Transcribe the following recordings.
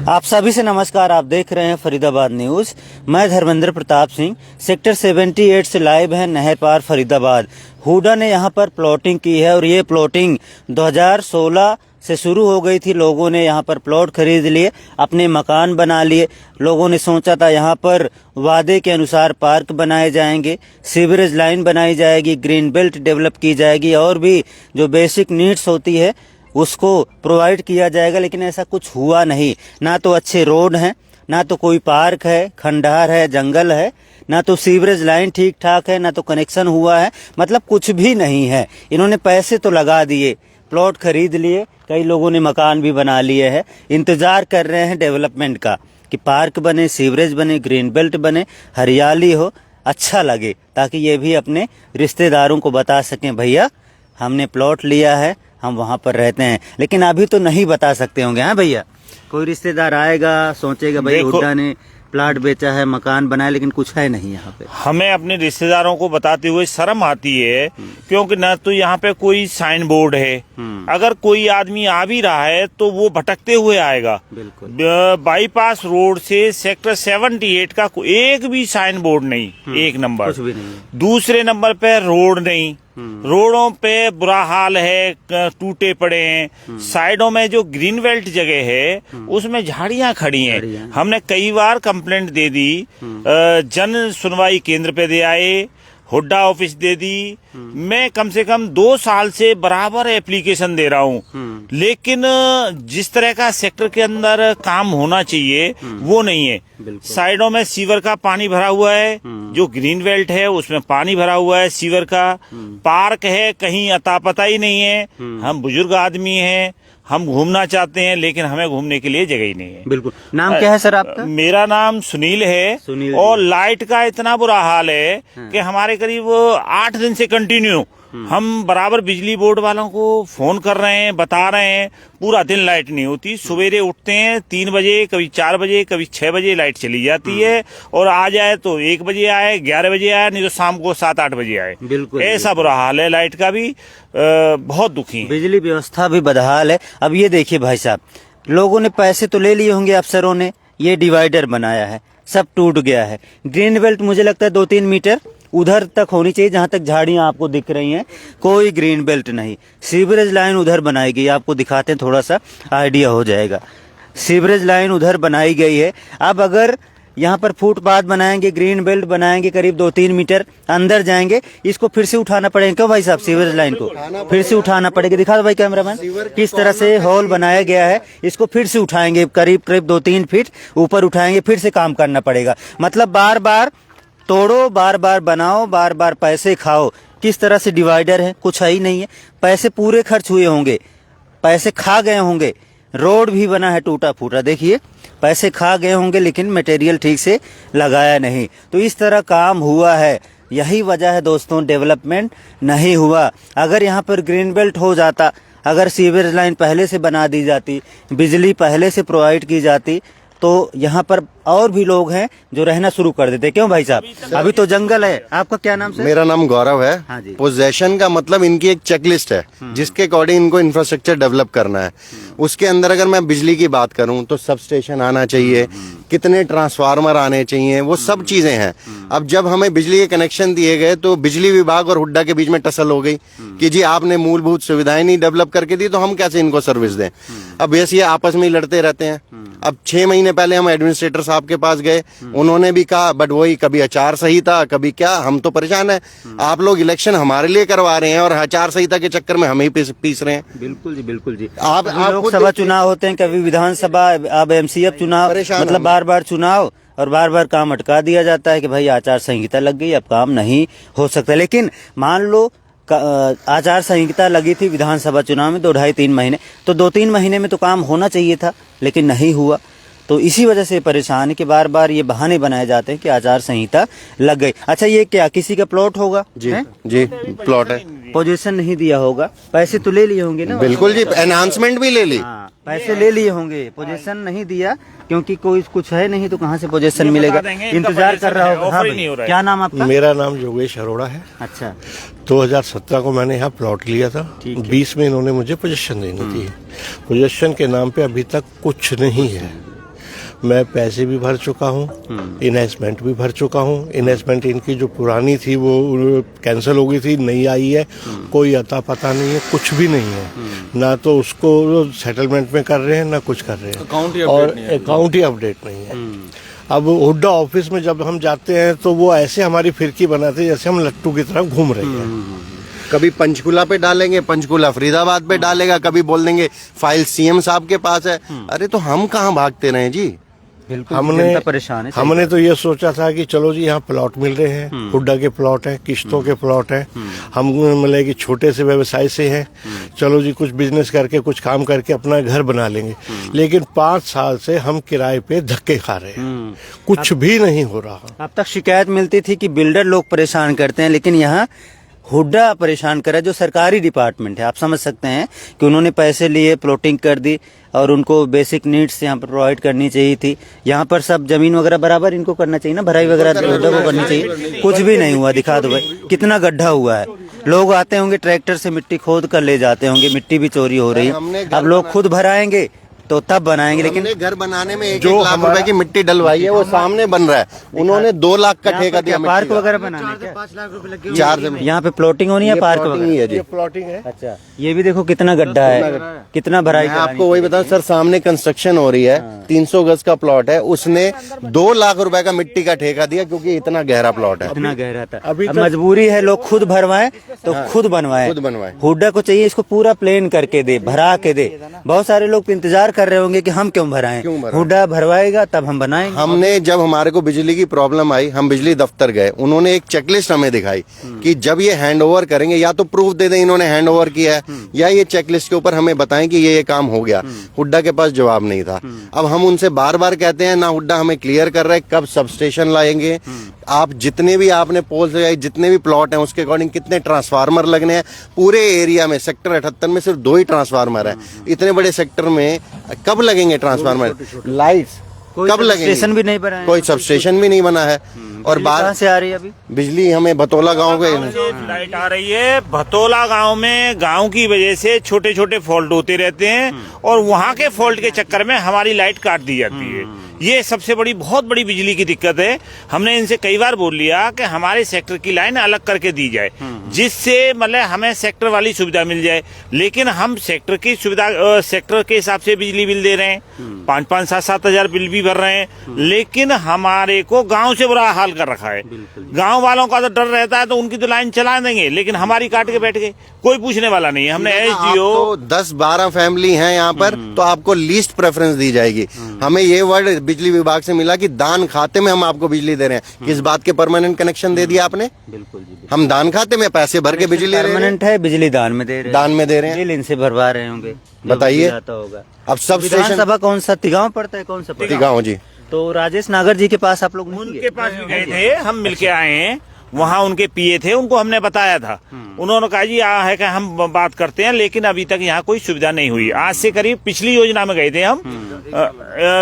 आप सभी से नमस्कार। आप देख रहे हैं फरीदाबाद न्यूज। मैं धर्मेंद्र प्रताप सिंह सेक्टर 78 से लाइव है नहर पार फरीदाबाद। हुडा ने यहां पर प्लॉटिंग की है और ये प्लॉटिंग 2016 से शुरू हो गई थी। लोगों ने यहां पर प्लॉट खरीद लिए, अपने मकान बना लिए। लोगों ने सोचा था यहां पर वादे के अनुसार पार्क बनाए जाएंगे, सीवरेज लाइन बनाई जाएगी, ग्रीन बेल्ट डेवलप की जाएगी और भी जो बेसिक नीड्स होती है उसको प्रोवाइड किया जाएगा। लेकिन ऐसा कुछ हुआ नहीं। ना तो अच्छे रोड हैं, ना तो कोई पार्क है, खंडहर है, जंगल है, ना तो सीवरेज लाइन ठीक ठाक है, ना तो कनेक्शन हुआ है। मतलब कुछ भी नहीं है। इन्होंने पैसे तो लगा दिए, प्लॉट खरीद लिए, कई लोगों ने मकान भी बना लिए हैं, इंतजार कर रहे हैं डेवलपमेंट का कि पार्क बने, सीवरेज बने, ग्रीन बेल्ट बने, हरियाली हो, अच्छा लगे, ताकि ये भी अपने रिश्तेदारों को बता सकें भैया हमने प्लॉट लिया है, हम वहाँ पर रहते हैं। लेकिन अभी तो नहीं बता सकते होंगे। हाँ भैया, कोई रिश्तेदार आएगा सोचेगा भाई हुड्डा ने प्लॉट बेचा है, मकान बनाया, लेकिन कुछ है नहीं यहाँ पे। हमें अपने रिश्तेदारों को बताते हुए शर्म आती है, क्योंकि न तो यहाँ पे कोई साइन बोर्ड है। अगर कोई आदमी आ भी रहा है तो वो भटकते हुए आएगा। बाईपास रोड से सेक्टर 78 का एक भी साइन बोर्ड नहीं, एक नंबर। कुछ भी नहीं। दूसरे नंबर पे रोड नहीं, रोडों पे बुरा हाल है, टूटे पड़े हैं। साइडों में जो ग्रीन बेल्ट जगह है उसमें झाड़ियां खड़ी हैं। हमने कई बार कंप्लेंट दे दी, जन सुनवाई केंद्र पे दे आए, हुड्डा ऑफिस दे दी। मैं कम से कम 2 साल से बराबर एप्लीकेशन दे रहा हूँ, लेकिन जिस तरह का सेक्टर के अंदर काम होना चाहिए वो नहीं है। साइडों में सीवर का पानी भरा हुआ है, जो ग्रीन बेल्ट है उसमें पानी भरा हुआ है सीवर का। पार्क है, कहीं अता पता ही नहीं है। हम बुजुर्ग आदमी हैं, हम घूमना चाहते हैं, लेकिन हमें घूमने के लिए जगह ही नहीं है। बिल्कुल। नाम क्या है सर आपका? मेरा नाम सुनील है। सुनील। और लाइट का इतना बुरा हाल है कि हमारे करीब 8 दिन से कंटिन्यू हम बराबर बिजली बोर्ड वालों को फोन कर रहे हैं, बता रहे हैं, पूरा दिन लाइट नहीं होती। सवेरे उठते हैं 3 बजे, कभी 4 बजे, कभी 6 बजे लाइट चली जाती है, और आ जाए तो 1 बजे आए, 11 बजे आए, नहीं तो शाम को 7-8 बजे आए। बिल्कुल ऐसा बुरा हाल है लाइट का भी। बहुत दुखी है। बिजली व्यवस्था भी बदहाल है। अब ये देखिए भाई साहब, लोगों ने पैसे तो ले लिए होंगे अफसरों ने, ये डिवाइडर बनाया है, सब टूट गया है। ग्रीन बेल्ट मुझे लगता है 2-3 मीटर उधर तक होनी चाहिए, जहां तक झाड़ियां आपको दिख रही हैं, कोई ग्रीन बेल्ट नहीं। सीवरेज लाइन उधर बनाई गई, आपको दिखाते हैं, थोड़ा सा आइडिया हो जाएगा। सीवरेज लाइन उधर बनाई गई है। अब अगर यहाँ पर फुटपाथ बनाएंगे, ग्रीन बेल्ट बनाएंगे, करीब 2-3 मीटर अंदर जाएंगे, इसको फिर से उठाना पड़ेगा। क्यों भाई साहब? सीवरेज लाइन को फिर से उठाना पड़ेगा। दिखा दो भाई कैमरामैन, किस तरह से हॉल बनाया गया है। इसको फिर से उठाएंगे, करीब 2-3 फीट ऊपर उठाएंगे, फिर से काम करना पड़ेगा। मतलब बार बार तोड़ो, बार बार बनाओ, बार बार पैसे खाओ। किस तरह से डिवाइडर है, कुछ है ही नहीं है। पैसे पूरे खर्च हुए होंगे, पैसे खा गए होंगे। रोड भी बना है टूटा फूटा, देखिए पैसे खा गए होंगे, लेकिन मटेरियल ठीक से लगाया नहीं। तो इस तरह काम हुआ है। यही वजह है दोस्तों, डेवलपमेंट नहीं हुआ। अगर यहाँ पर ग्रीन बेल्ट हो जाता, अगर सीवरेज लाइन पहले से बना दी जाती, बिजली पहले से प्रोवाइड की जाती, तो यहाँ पर और भी लोग हैं जो रहना शुरू कर देते। क्यों भाई साहब? अभी तो जंगल है। आपका क्या नाम सर? मेरा नाम गौरव है। हाँ जी। पोजेशन का मतलब इनकी एक चेकलिस्ट है, जिसके अकॉर्डिंग इनको इंफ्रास्ट्रक्चर डेवलप करना है। उसके अंदर अगर मैं बिजली की बात करूं तो सब स्टेशन आना चाहिए, कितने ट्रांसफार्मर आने चाहिए, वो सब चीजें हैं। अब जब हमें बिजली के कनेक्शन दिए गए तो बिजली विभाग और हुड्डा के बीच में टसल हो गई कि जी आपने मूलभूत सुविधाएं नहीं डेवलप करके दी, तो हम कैसे इनको सर्विस दें। अब ये आपस में लड़ते रहते हैं। अब 6 महीने पहले हम एडमिनिस्ट्रेटर साहब के पास गए, उन्होंने भी कहा बट वही कभी आचार संहिता, कभी क्या, हम तो परेशान है। आप लोग इलेक्शन हमारे लिए करवा रहे हैं और आचार संहिता के चक्कर में हमें ही पीस रहे हैं। बिल्कुल जी, बिल्कुल जी। आप लोकसभा चुनाव होते हैं, कभी विधानसभा, अब MCF चुनाव, मतलब बार बार चुनाव और बार बार काम अटका दिया जाता है कि भाई आचार संहिता लग गई, अब काम नहीं हो सकता। लेकिन मान लो आचार संहिता लगी थी विधानसभा चुनाव में 2-2.5-3 महीने, तो 2-3 महीने में तो काम होना चाहिए था, लेकिन नहीं हुआ। तो इसी वजह से परेशान है कि बार बार ये बहाने बनाए जाते हैं कि आचार संहिता लग गई। अच्छा, ये क्या किसी का प्लॉट होगा? जी जी, प्लॉट है। पोजीशन नहीं दिया होगा, पैसे तो ले लिए होंगे ना? बिल्कुल जी, एनहांसमेंट भी ले ली। पैसे ले लिए होंगे, पोजीशन नहीं दिया, क्योंकि कोई कुछ है नहीं तो कहाँ से पोजीशन मिलेगा। इंतजार कर रहा होगा। हाँ भाई, क्या नाम आपका? मेरा नाम योगेश अरोड़ा है। अच्छा। 2017 को मैंने यहाँ प्लॉट लिया था। 20 में इन्होंने मुझे पोजीशन देनी थी। पोजीशन के नाम पे अभी तक कुछ नहीं है। मैं पैसे भी भर चुका हूँ, इन्वेस्टमेंट भी भर चुका हूँ। इन्वेस्टमेंट इनकी जो पुरानी थी वो कैंसिल हो गई थी, नई आई है, कोई अता पता नहीं है, कुछ भी नहीं है। ना तो उसको सेटलमेंट में कर रहे हैं ना कुछ कर रहे हैं, और अकाउंट ही अपडेट नहीं है। अब हुड्डा ऑफिस में जब हम जाते हैं तो वो ऐसे हमारी फिरकी बनाते हैं जैसे हम लट्टू की तरह घूम रहे हैं। कभी पंचकुला पे डालेंगे, पंचकुला फरीदाबाद पे डालेगा, कभी बोल देंगे फाइल सीएम साहब के पास है। अरे तो हम कहाँ भागते रहे जी। बिल्कुल जनता परेशान है। हमने तो ये सोचा था कि चलो जी यहाँ प्लॉट मिल रहे हैं, हुड्डा के प्लॉट हैं, किश्तों के प्लॉट हैं, हम मतलब कि छोटे से व्यवसाय से हैं, चलो जी कुछ बिजनेस करके कुछ काम करके अपना घर बना लेंगे। लेकिन 5 साल से हम किराए पे धक्के खा रहे हैं, कुछ भी नहीं हो रहा। अब तक शिकायत मिलती थी कि बिल्डर लोग परेशान करते हैं, लेकिन यहाँ हुड्डा परेशान कर रहा है, जो सरकारी डिपार्टमेंट है। आप समझ सकते हैं कि उन्होंने पैसे लिए, प्लॉटिंग कर दी, और उनको बेसिक नीड्स यहाँ पर प्रोवाइड करनी चाहिए थी। यहाँ पर सब जमीन वगैरह बराबर इनको करना चाहिए ना, भराई वगैरह हुड्डा को करनी चाहिए। कुछ भी नहीं हुआ। दिखा दो भाई कितना गड्ढा हुआ है। लोग आते होंगे ट्रैक्टर से मिट्टी खोद कर ले जाते होंगे, मिट्टी भी चोरी हो रही है। अब लोग खुद भराएंगे तो तब बनाएंगे। लेकिन घर बनाने में 1 लाख रुपए की मिट्टी डलवाई है, वो सामने बन रहा है। उन्होंने 2 लाख का ठेका दिया। पार्क वगैरह बनाने क्या 5 लाख रुपए लगे। 4 से यहाँ पे प्लॉटिंग होनी है, पार्क वगैरह है जी। प्लॉटिंग है। अच्छा, ये भी देखो कितना गड्ढा है, कितना भराई। मैं आपको वही बताऊं सर, सामने कंस्ट्रक्शन हो रही है, 300 गज का प्लॉट है, उसने 2 लाख रुपए का मिट्टी का ठेका दिया, क्योंकि इतना गहरा प्लॉट है। इतना गहरा था। अब मजबूरी है, लोग खुद भरवाएं तो खुद बनवाएं। हुड्डा को चाहिए इसको पूरा प्लेन करके दे, भरा के दे। बहुत सारे लोग इंतजार कर रहे होंगे कि हम क्यों भराएं, हुड्डा भरवाएगा तब हम बनाएंगे। हमने जब हमारे को बिजली की प्रॉब्लम आई, हम बिजली दफ्तर गए, उन्होंने एक चेकलिस्ट हमें दिखाई कि जब ये हैंड ओवर करेंगे, या तो प्रूफ दे दें इन्होंने हैंड ओवर किया है, या ये चेकलिस्ट के ऊपर हमें बताएं कि ये काम हो गया। हुड्डा के पास जवाब नहीं था। अब हम उनसे बार बार कहते हैं ना, हुड्डा हमें क्लियर कर रहा है कब सब स्टेशन लाएंगे, आप जितने भी आपने पोल्स लगाए, जितने भी प्लॉट हैं उसके अकॉर्डिंग कितने ट्रांसफार्मर लगने हैं। पूरे एरिया में सेक्टर 78 में सिर्फ 2 ही ट्रांसफार्मर है। इतने बड़े सेक्टर में कब लगेंगे ट्रांसफार्मर, लाइट्स कब लगेंगे? स्टेशन भी नहीं बना है, कोई सब स्टेशन भी नहीं बना है। और बाहर से आ रही है अभी बिजली हमें भतोला गांव के लाइट आ रही है। भतोला गांव में गांव की वजह से छोटे छोटे फॉल्ट होते रहते हैं, और वहां के फॉल्ट के चक्कर में हमारी लाइट काट दी जाती है। ये सबसे बड़ी बहुत बड़ी बिजली की दिक्कत है। हमने इनसे कई बार बोल लिया कि हमारे सेक्टर की लाइन अलग करके दी जाए, जिससे मतलब हमें सेक्टर वाली सुविधा मिल जाए। लेकिन हम सेक्टर की सुविधा सेक्टर के हिसाब से बिजली बिल दे रहे हैं, 5-5, 7-7 हजार बिल भी भर रहे हैं, लेकिन हमारे को गांव से बुरा हाल कर रखा है। गांव वालों का तो डर रहता है तो उनकी तो लाइन चला देंगे, लेकिन हमारी काट के बैठ गए, कोई पूछने वाला नहीं है। हमने SDO 10-12 फैमिली हैं यहाँ पर, तो आपको लीस्ट प्रेफरेंस दी जाएगी। हमें ये वर्ड बिजली विभाग से मिला कि दान खाते में हम आपको बिजली दे रहे हैं। किस बात के परमानेंट कनेक्शन दे दिया आपने? बिल्कुल जी। हम दान खाते में पैसे भर के बिजली ले रहे हैं। परमानेंट है, बिजली दान में दे रहे हैं। दान में दे रहे हैं, बिल इनसे भरवा रहे होंगे। बताइए। होगा अब सब स्टेशन सभा कौन सा तिगांव पड़ता है, कौन सा गाँव जी। तो राजेश नागर जी के पास आप लोग उनके पास भी गए थे, हम मिलके आए हैं। वहाँ उनके PA थे, उनको हमने बताया था। उन्होंने कहा जी यहाँ है कि हम बात करते हैं, लेकिन अभी तक यहाँ कोई सुविधा नहीं हुई। आज से करीब पिछली योजना में गए थे हम,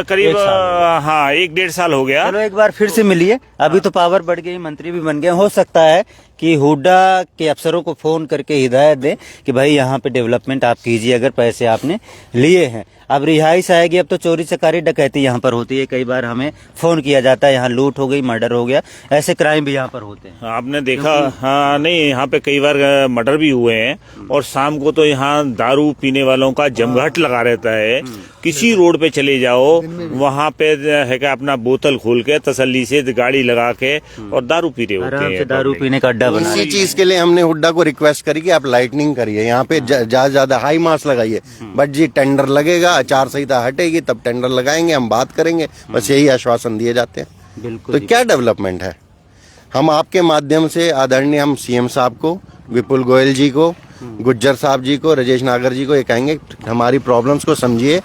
करीब 1-1.5 साल हो गया। चलो एक बार फिर से मिलिए। अभी तो पावर बढ़ गई, मंत्री भी बन गए। हो सकता है कि हुड्डा के अफसरों को फोन करके हिदायत दें कि भाई यहाँ पे डेवलपमेंट आप कीजिए, अगर पैसे आपने लिए हैं। अब रिहाइश आएगी, अब तो चोरी चकारी डकैती यहाँ पर होती है। कई बार हमें फोन किया जाता है, यहाँ लूट हो गई, मर्डर हो गया, ऐसे क्राइम भी यहाँ पर होते हैं। आपने देखा? हाँ, नहीं, यहाँ पे कई बार मर्डर भी हुए हैं। और शाम को तो यहाँ दारू पीने वालों का जमघट लगा रहता है। किसी रोड पे चले जाओ, वहाँ पे है क्या, अपना बोतल खोल के तसल्ली से गाड़ी लगा के और दारू पी रहे होते हैं। दारू पीने का अड्डा बना। इसी चीज के लिए हमने हुड्डा को रिक्वेस्ट करी कि आप लाइटनिंग करिए, यहाँ पे ज्यादा हाई मास लगाइए। बट जी टेंडर लगेगा, आचार संहिता हटेगी तब टेंडर लगाएंगे, हम बात करेंगे, बस यही आश्वासन दिए जाते हैं। बिल्कुल। तो क्या डेवलपमेंट है? हम आपके माध्यम से आदरणीय हम CM साहब को, विपुल गोयल जी को, गुज्जर साहब जी को, राजेश नागर जी को ये कहेंगे हमारी प्रॉब्लम्स को समझिए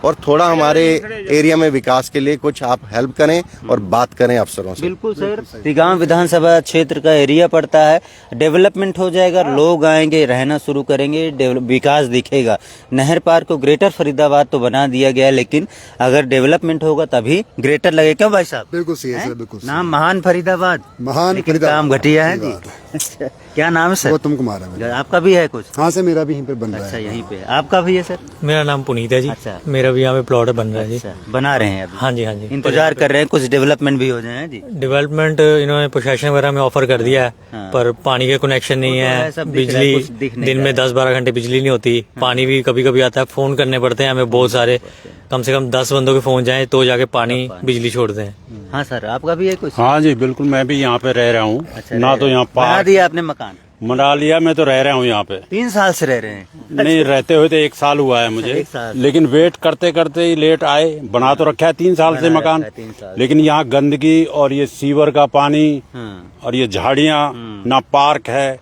और थोड़ा हमारे एरिया में विकास के लिए कुछ आप हेल्प करें और बात करें अफसरों से। बिल्कुल सर, तिगांव विधानसभा क्षेत्र का एरिया पड़ता है, डेवलपमेंट हो जाएगा, लोग आएंगे, रहना शुरू करेंगे, विकास दिखेगा। नहर पार्क को ग्रेटर फरीदाबाद तो बना दिया गया, लेकिन अगर डेवलपमेंट होगा तभी ग्रेटर लगेगा। क्यों भाई साहब? बिल्कुल सही है सर, बिल्कुल नाम महान फरीदाबाद, महान लेकिन काम घटिया है जी। क्या नाम है सर? सर? गौतम कुमार है मेरा। आपका भी है कुछ? हाँ सर, मेरा भी यहीं पे बन रहा अच्छा, है। यहीं पे आपका भी है सर? मेरा नाम पुनीत है जी। अच्छा। मेरा भी यहाँ पे प्लॉट बन रहा है जी। अच्छा, बना रहे हैं अभी? हाँ जी, हाँ जी। इंतजार कर रहे हैं कुछ डेवलपमेंट भी हो जाए जी? डेवलपमेंट इन्होंने प्रोसेशन वगैरह में ऑफर कर दिया है, हाँ। पर पानी के कनेक्शन नहीं है, है, सब दिख रहा है, कुछ दिख बिजली नहीं दिन में रहा है। 10-12 घंटे बिजली नहीं होती, पानी भी कभी कभी आता है, फोन करने पड़ते हैं हमें बहुत सारे, कम से कम 10 बंदों के फोन जाए तो जाके पानी बिजली छोड़ते हैं। हाँ सर, आपका भी है कुछ? हाँ जी बिल्कुल, मैं भी यहाँ पे रह रहा हूँ। अच्छा, ना तो यहाँ बना पार्क दिया आपने मकान? बना लिया, मैं तो रह रहा हूँ यहाँ पे। 3 साल से रह रहे हैं? नहीं, रहते हुए तो 1 साल हुआ है मुझे, 1 साल। लेकिन वेट करते करते ही लेट आए। बना तो रखा है 3 साल से बना मकान, रखा है 3 साल। लेकिन यहाँ गंदगी और ये सीवर का पानी और ये झाड़ियाँ, ना पार्क है,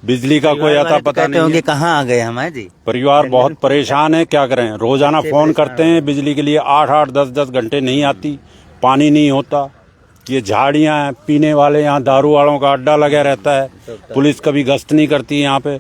बिजली का कोई आता पता कहते नहीं होंगे है। कहाँ आ गए हम हैं जी? परिवार बहुत परेशान है, क्या करें। रोजाना फोन करते हैं बिजली के लिए, 8-8 10-10 घंटे नहीं आती, पानी नहीं होता। ये झाड़ियां हैं, पीने वाले यहाँ दारू वालों का अड्डा लगा रहता है, पुलिस कभी गश्त नहीं करती यहाँ पे।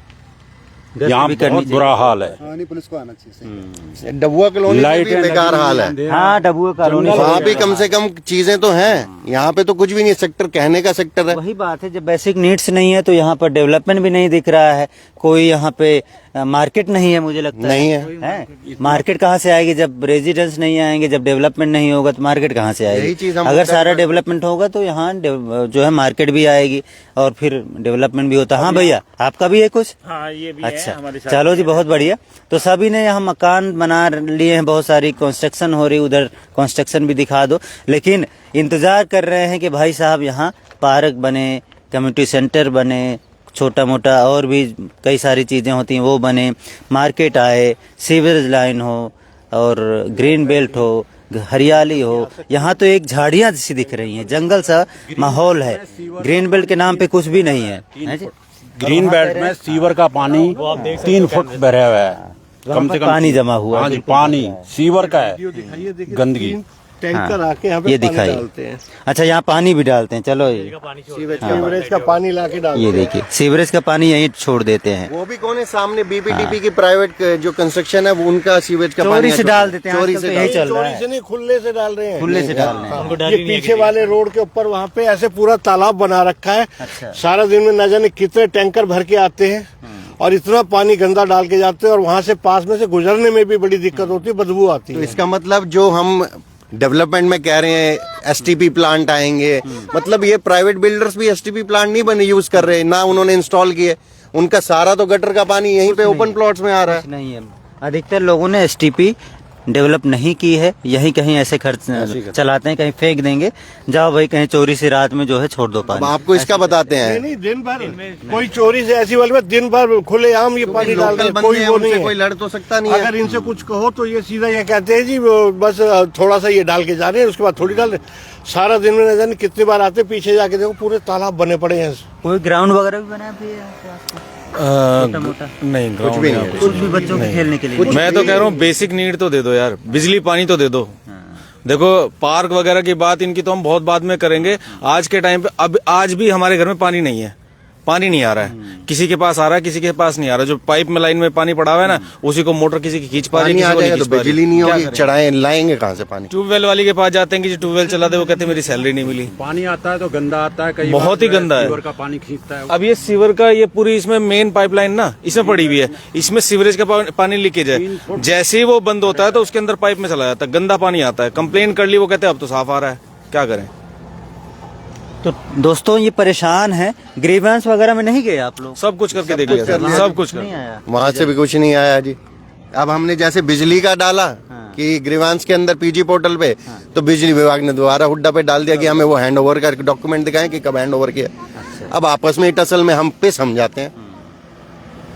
यहाँ बहुत बुरा हाल है। हाँ, नहीं, पुलिस को आना चाहिए। डबुआ कॉलोनी में लाइट भी बेकार हाल है। हाँ, डबुआ कॉलोनी वहाँ भी कम से कम चीजें तो हैं, यहाँ पे तो कुछ भी नहीं। सेक्टर कहने का सेक्टर है। वही बात है, जब बेसिक नीड्स नहीं है तो यहाँ पर डेवलपमेंट भी नहीं दिख रहा है। कोई यहाँ पे मार्केट नहीं है, मुझे लगता नहीं है। मार्केट कहाँ से आएगी जब रेजिडेंस नहीं आएंगे, जब डेवलपमेंट नहीं होगा तो मार्केट कहाँ से यही आएगी? चीज हम अगर मुद्दा सारा पर- डेवलपमेंट होगा तो यहाँ जो है मार्केट भी आएगी और फिर डेवलपमेंट भी होता। हाँ भैया, आपका भी है कुछ? हाँ, ये भी है अच्छा, हमारे साथ। चलो जी, बहुत बढ़िया। तो सभी ने यहाँ मकान बना लिए हैं, बहुत सारी कंस्ट्रक्शन हो रही, उधर कंस्ट्रक्शन भी दिखा दो। लेकिन इंतजार कर रहे हैं कि भाई साहब यहाँ पार्क बने, कम्युनिटी सेंटर बने, छोटा मोटा और भी कई सारी चीज़ें होती हैं वो बने, मार्केट आए, सीवरेज लाइन हो और ग्रीन बेल्ट हो, हरियाली हो। यहाँ तो एक झाड़ियाँ सी दिख रही हैं, जंगल सा माहौल है। ग्रीन बेल्ट के नाम पे कुछ भी नहीं है, है जी? ग्रीन बेल्ट में सीवर का पानी 3 फुट भरा हुआ है, कम से कम पानी जमा हुआ है। हाँ जी, पानी सीवर का है, गंदगी। टैंकर आके यहाँ पे ये पानी दिखाइए। डालते हैं। अच्छा, यहाँ पानी भी डालते हैं। चलो ये सीवरेज का पानी लाके डालते ये हैं। देखिए, सीवरेज का पानी यहीं छोड़ देते हैं। वो भी कौन है सामने? बीपीटीपी की प्राइवेट जो कंस्ट्रक्शन है, वो उनका सीवेज का चोरी पानी से डाल देते हैं, चोरी आजकल से तो यही डाल- चल रहा चोरी है। से नहीं, खुले से डाल रहे हैं। खुले से डाल रहे हैं। ये पीछे वाले रोड के ऊपर वहाँ पे ऐसे पूरा तालाब बना रखा है। अच्छा। सारा दिन में न जाने कितने टैंकर भर के आते हैं और इतना पानी गंदा डाल के जाते हैं, और वहाँ से पास में से गुजरने में भी बड़ी दिक्कत होती है, बदबू आती तो है। इसका मतलब जो हम डेवलपमेंट में कह रहे हैं एसटीपी प्लांट आएंगे, मतलब ये प्राइवेट बिल्डर्स भी एसटीपी प्लांट नहीं बने यूज कर रहे, ना उन्होंने इंस्टॉल किए। उनका सारा तो गटर का पानी यहीं पे ओपन प्लॉट्स में आ रहा है। नहीं है, अधिकतर लोगों ने एसटीपी डेवलप नहीं की है, यहीं कहीं ऐसे खर्च चलाते हैं, कहीं फेंक देंगे, जाओ भाई कहीं चोरी से रात में जो है छोड़ दो अब पानी। आपको इसका बताते नहीं हैं, नहीं, दिन भर कोई चोरी से ऐसी वाली बात, दिन भर खुलेआम ये पानी डाल रहे लोकल हैं, कोई बंदे हैं, वो नहीं उनसे है। कोई लड़ तो सकता नहीं है। अगर इनसे कुछ कहो तो ये सीधा ये कहते हैं जी वो बस थोड़ा सा ये डाल के जा रहे हैं, उसके बाद थोड़ी डाल रहे। सारा दिन में न जाने कितनी बार आते, पीछे जाके देखो पूरे तालाब बने पड़े हैं। कोई ग्राउंड वगैरह भी बना भी है छोटा मोटा? नहीं, कुछ ग्राउंड भी यहाँ नहीं है। कुछ भी बच्चों के खेलने के लिए? मैं तो कह रहा हूँ बेसिक नीड तो दे दो यार, बिजली पानी तो दे दो। देखो पार्क वगैरह की बात इनकी तो हम बहुत बाद में करेंगे। आज के टाइम पे अब आज भी हमारे घर में पानी नहीं है, पानी नहीं आ रहा है। किसी के पास आ रहा है, किसी के पास नहीं आ रहा। जो पाइप में लाइन में पानी पड़ा हुआ है ना, उसी को मोटर किसी की खींच पा रही है, पानी आ किसी को नहीं जाएगा तो खींच पा रही। बिजली नहीं क्या होगी, करें? चढ़ाए लाएंगे कहाँ से पानी? ट्यूबवेल वाली के पास जाते हैं कि जो ट्यूबवेल चला दे, वो कहते हैं मेरी सैलरी नहीं मिली। पानी आता है तो गंदा आता है, कई बहुत बार ही गंदा है। सीवर का पानी खींचता है। अब ये सीवर का ये पूरी इसमें मेन पाइपलाइन ना इसमें पड़ी हुई है, इसमें सीवरेज का पानी लीकेज है। जैसे ही वो बंद होता है तो उसके अंदर पाइप में चला जाता है, गंदा पानी आता है। कंप्लेन कर ली, वो कहते हैं अब तो साफ आ रहा है, क्या करें। तो दोस्तों ये परेशान है। ग्रीवेंस वगैरह में नहीं गए आप लोग? सब कुछ करके देख लिया सर, सब कुछ नहीं कर। आया। वहां से भी कुछ नहीं आया जी। अब हमने जैसे बिजली का डाला कि ग्रीवांस के अंदर पीजी पोर्टल पे, तो बिजली विभाग ने दोबारा हुड्डा पे डाल दिया कि हमें वो हैंड ओवर का डॉक्यूमेंट दिखाएं कि कब हैंड ओवर किया। अब आपस में टसल में हम पे समझाते हैं।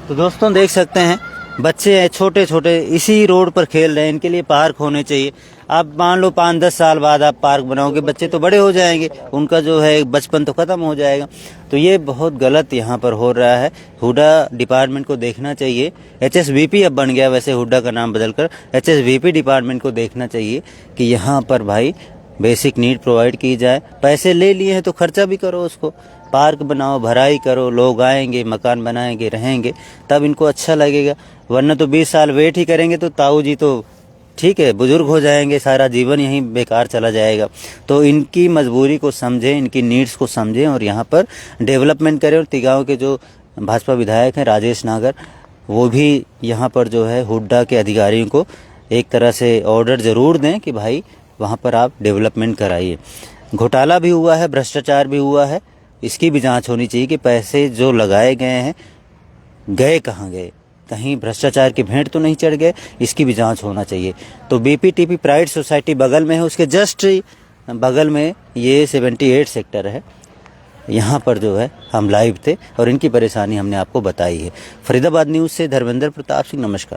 तो दोस्तों देख सकते हैं, बच्चे हैं छोटे छोटे, इसी रोड पर खेल रहे हैं। इनके लिए पार्क होने चाहिए। आप मान लो 5-10 साल बाद आप पार्क बनाओगे, बच्चे तो बड़े हो जाएंगे, उनका जो है बचपन तो खत्म हो जाएगा। तो ये बहुत गलत यहाँ पर हो रहा है। हुडा डिपार्टमेंट को देखना चाहिए। HSVP अब बन गया, वैसे हुडा का नाम बदलकर HSVP डिपार्टमेंट को देखना चाहिए कि यहाँ पर भाई बेसिक नीड प्रोवाइड की जाए। पैसे ले लिए हैं तो खर्चा भी करो उसको, पार्क बनाओ, भराई करो, लोग आएंगे, मकान बनाएंगे, रहेंगे, तब इनको अच्छा लगेगा। वरना तो 20 साल वेट ही करेंगे तो ताऊ जी तो ठीक है बुजुर्ग हो जाएंगे, सारा जीवन यहीं बेकार चला जाएगा। तो इनकी मजबूरी को समझें, इनकी नीड्स को समझें और यहाँ पर डेवलपमेंट करें। और तिगांव के जो भाजपा विधायक हैं राजेश नागर, वो भी यहाँ पर जो है हुड्डा के अधिकारियों को एक तरह से ऑर्डर ज़रूर दें कि भाई वहाँ पर आप डेवलपमेंट कराइए। घोटाला भी हुआ है, भ्रष्टाचार भी हुआ है, इसकी भी जांच होनी चाहिए कि पैसे जो लगाए गए हैं गए कहाँ गए, कहीं भ्रष्टाचार की भेंट तो नहीं चढ़ गए, इसकी भी जांच होना चाहिए। तो बीपीटीपी प्राइड सोसाइटी बगल में है, उसके जस्ट बगल में ये 78 सेक्टर है, यहाँ पर जो है हम लाइव थे और इनकी परेशानी हमने आपको बताई है। फरीदाबाद न्यूज़ से धर्मेंद्र प्रताप सिंह, नमस्कार।